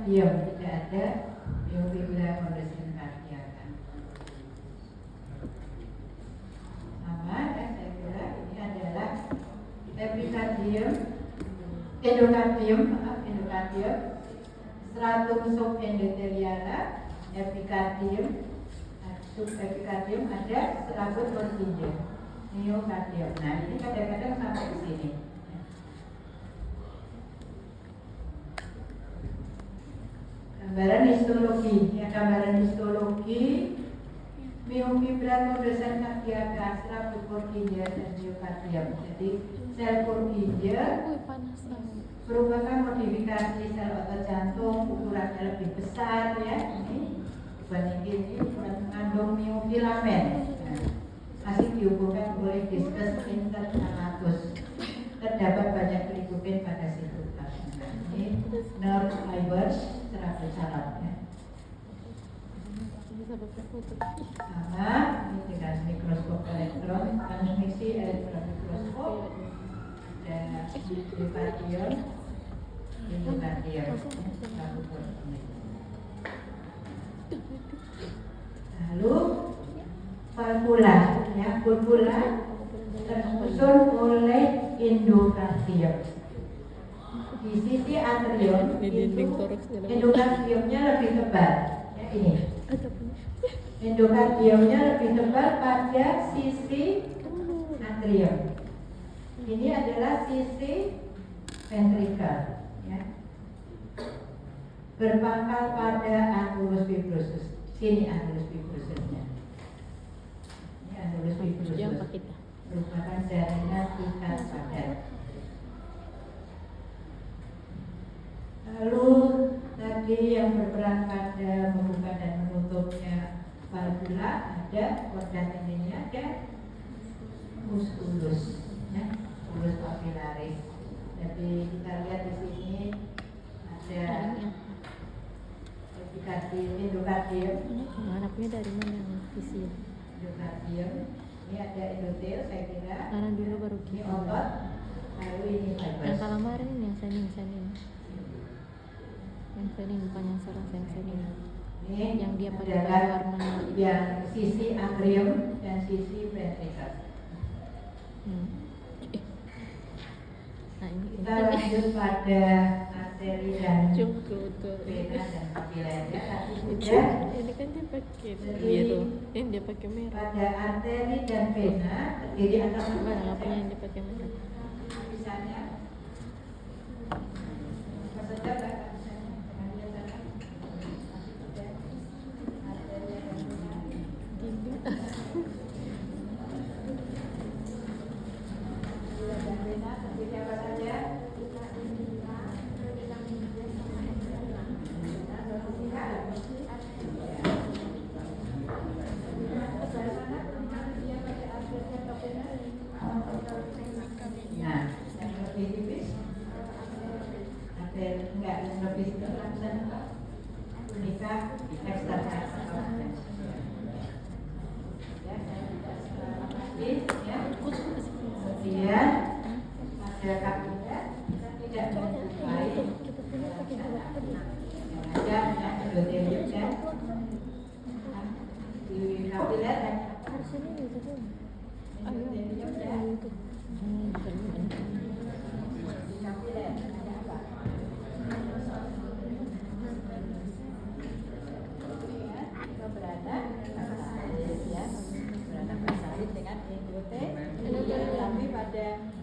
diam, tidak ada miofibrillar congestion cardiaca. Sama ya, saya kira ini adalah epikardium, endokardium, stratum subendotheliala, epikardium, subepikardium ada serabut Purkinje, miokardium. Nah ini kadang-kadang sampai ke sini. Gambaran histologi, ya gambaran histologi miofibrillar congestion cardiaca, serabut Purkinje dan miokardium. Jadi sel Purkinje merupakan modifikasi sel otot jantung, ukurannya lebih besar ya. Ini dibandingin ini mengandung miofilamen. Nah, masih dihubungkan oleh diskus intercalatus. Terdapat banyak glycogen pada situ. Nah, ini nerve fibers serabut sarafnya. Sama ini dengan mikroskop elektron, transmisi elektron mikroskop dan endokardium, serabut Purkinje. Lalu valvula, ya valvula tersusun oleh endokardium. Di sisi atrium itu endokardiumnya lebih tebal, ya ini. Endokardiumnya lebih tebal pada sisi atrium. Ini adalah sisi ventrikel, ya. Berpangkal pada anulus fibrosus. Sini anulus fibrosusnya. Ini anulus fibrosus. Merupakan jaringan ikat padat. Lalu tadi yang berperan pada membuka dan menutupnya valvula ada organ ini ada musculus, ya, musculus papillaris. Jadi kita lihat di sini ada endokardium. Anaknya dari mana visi? Endokardium. Ini ada endotel saya kira. Karena dulu baru ini otot. Lalu ini fibers. Yang kalamarin yang senin. Yang senin bukan yang salah, yang senin. Ini yang dia pakai warna yang sisi atrium dan sisi ventricle. Nah ini kita lanjut pada arteri dan vena dan kapiler. Tadi sudah. Ini kan dia pakai biru, ini dia pakai merah. Pada arteri dan vena terdiri atas apa yang dia pakai merah? Misalnya,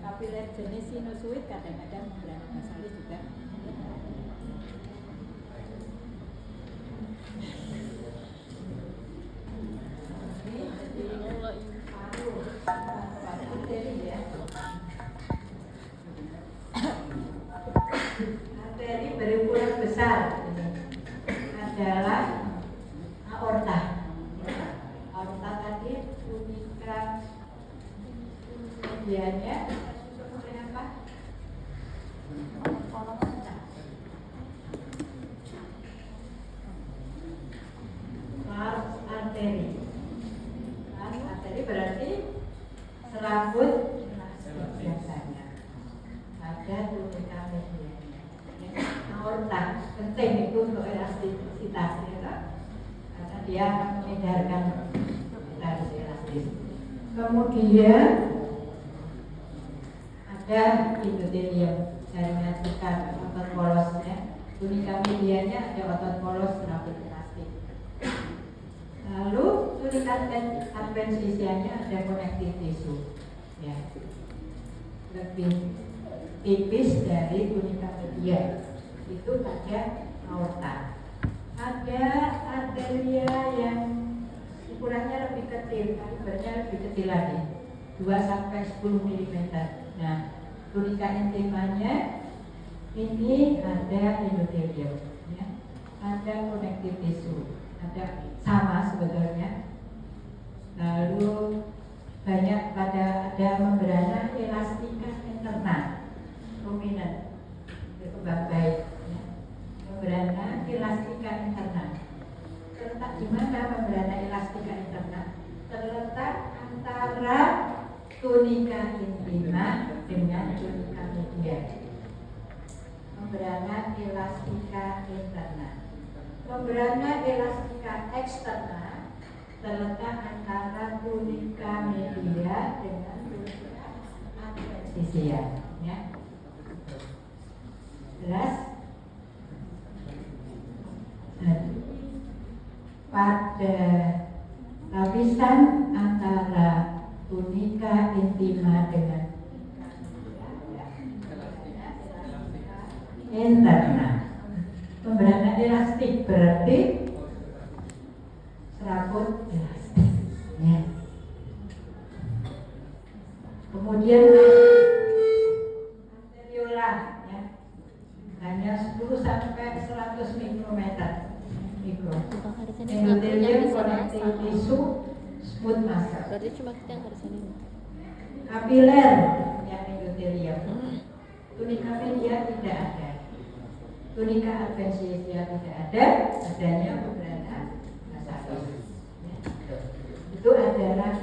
kapiler jenis sinusoid kadang-kadang membrana basalis juga. Arteri berukuran besar ini adalah aorta. Aorta tadi tunika medianya arteri berarti serabut biasanya ada tunika medianya. aorta. Penting itu untuk elastisitas ya, karena dia akan mengedarkan tali elastis. Kemudian ada endotelium, jaringan ikat otot polosnya. Tunika medianya ada otot polos serabut elastik. Lalu tunika adventitianya ada connective tissue, ya, lebih tipis dari tunika media itu pada aorta. Ada arteria yang ukurannya lebih kecil, kalibernya lebih kecil lagi, 2-10 mm. Nah, tunika intimanya ini ada endotelium, ya, ada connective tissue, ada sama sebetulnya. Lalu banyak ada membrana elastika interna prominent, berkembang baik, ya. Membrana elastika interna terletak di mana? Membrana elastika interna terletak antara tunika intima dengan tunika media. Membrana elastika interna. Membrana elastika eksterna terletak antara tunika media dengan tunika adventisia, ya. Jelas? Pada lapisan antara tunika intima dengan interna, membrana elastik berarti serabut elastik, ya. Kemudian arteriola, ya, hanya 10-100 mikrometer. Endotelium connective tissue smooth muscle. Berarti cuma kita yang harus ini. Kapiler yang endotelium. Tunika media tidak ada. Tunika adventisia tidak ada. Adanya membrana basalis. Itu adalah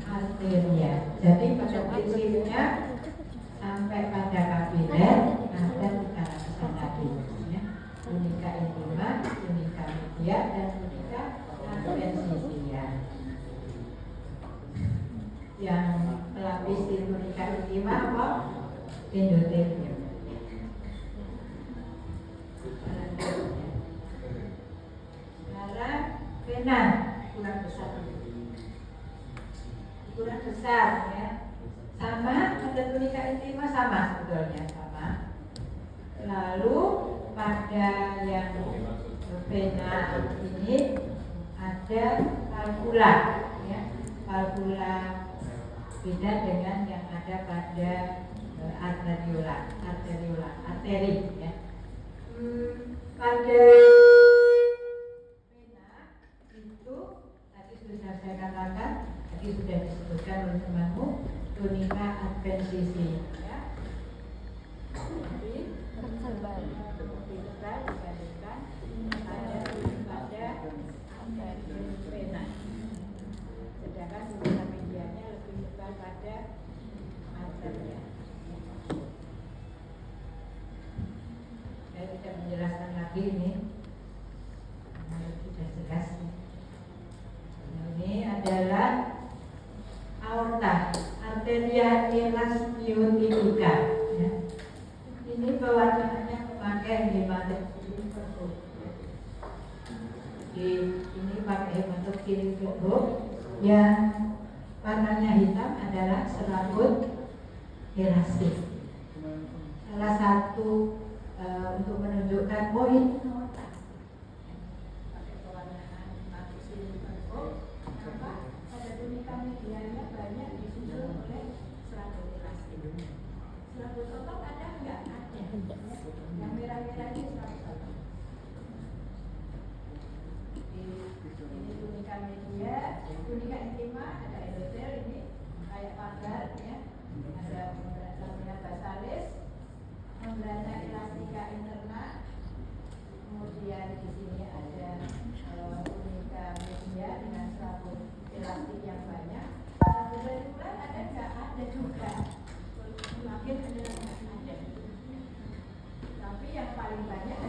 arteria. Jadi pada prinsipnya sampai pada kapiler ada 3 lapisan lagi, ya. Tunika intima, tunika media, dan tunika adventisia. Yang melapisi tunika intima apa? Endotelium. Sekarang vena kurang besar. Kurang besar, ya. Sama, ada tunika intima sama sebetulnya sama. Lalu pada yang vena ini ada valvula, ya. Valvula beda dengan yang ada pada arteri, ya. Pada vena itu tadi sudah saya katakan, tadi sudah disebutkan oleh temanmu, tunika adventisi, ya. Jadi lebih tebal dibandingkan pada vena. Sedangkan tunika medianya lebih tebal pada arteria. Saya tidak menjelaskan lagi ini, sudah jelas. Ini adalah aorta, arteria elastiotipica, ya. Ini pewarnaannya memakai hematok kiri keruk. Ini pakai hematok kiri keruk. Yang warnanya hitam adalah serabut elastik. Salah satu untuk menunjukkan poin aorta. Pakai pewarnaan hematok kiri keruk. Kenapa? Pada tunika medianya banyak disusul oleh serabut elastik. Serabut otot ada enggak? Ada. Yang merah-merah ini serabut otot. Ini tunika media, tunika intima, ada endotel ini kayak pagar, ya. Ada membrana basalis, membrana elastika interna. Kemudian di sini ada tunika media dengan serabut elastik yang banyak. Reguler ada nggak? Ada juga. Semakin ada nggak? Ada. Tapi yang paling banyak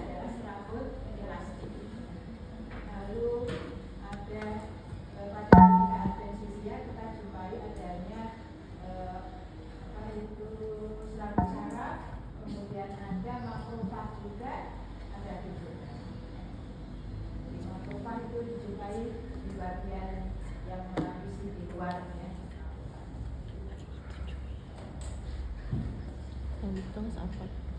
ada makrofah juga, ada hidrofah. Jadi makrofah itu dijumpai di bagian yang melapisi di luarnya. Yang di tengah apa?